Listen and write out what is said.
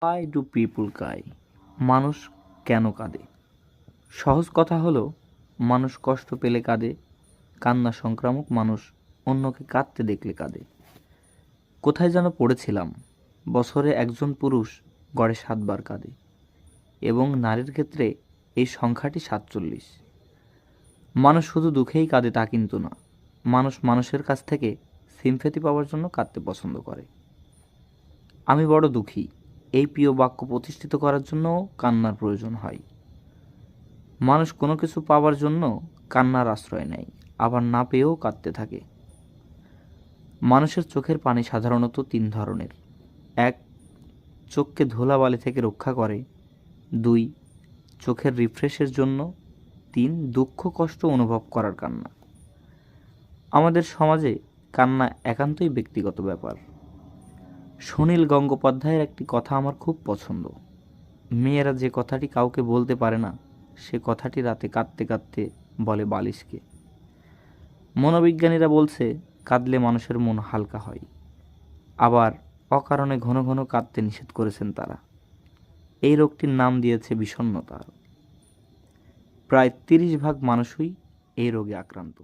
Why do people cry? মানুষ কেন কাঁদে? সহজ কথা হলো, মানুষ কষ্ট পেলে কাঁদে, কান্না সংক্রামক, মানুষ অন্যকে কাঁদতে দেখলে কাঁদে। কোথায় যেন পড়েছিলাম, বছরে একজন পুরুষ গড়ে 7 বার কাঁদে এবং নারীর ক্ষেত্রে এই সংখ্যাটি 47। মানুষ শুধু দুঃখেই কাঁদে তা কিন্তু না, মানুষ মানুষের কাছ থেকে সিম্প্যাথি পাওয়ার জন্য কাঁদতে পছন্দ করে। আমি বড় দুঃখী, এই প্রিয় বাক্য প্রতিষ্ঠিত করার জন্যও কান্নার প্রয়োজন হয়। মানুষ কোনো কিছু পাওয়ার জন্য কান্নার আশ্রয় নেয়, আবার না পেয়েও কাঁদতে থাকে। মানুষের চোখের পানি সাধারণত 3 ধরনের। 1. চোখকে ধুলাবালি থেকে রক্ষা করে। 2. চোখের রিফ্রেশের জন্য। 3. দুঃখ কষ্ট অনুভব করার কান্না। আমাদের সমাজে কান্না একান্তই ব্যক্তিগত ব্যাপার। সুনীল গঙ্গোপাধ্যায়ের একটি কথা আমার খুব পছন্দ। মেয়েরা যে কথাটি কাউকে বলতে পারে না, সে কথাটি রাতে কাঁদতে কাঁদতে বলে বালিশকে। মনোবিজ্ঞানীরা বলছে, কাঁদলে মানুষের মন হালকা হয়। আবার অকারণে ঘন ঘন কাঁদতে নিষেধ করেছেন তারা। এই রোগটির নাম দিয়েছে বিষণ্ণতা। প্রায় 30% মানুষই এই রোগে আক্রান্ত।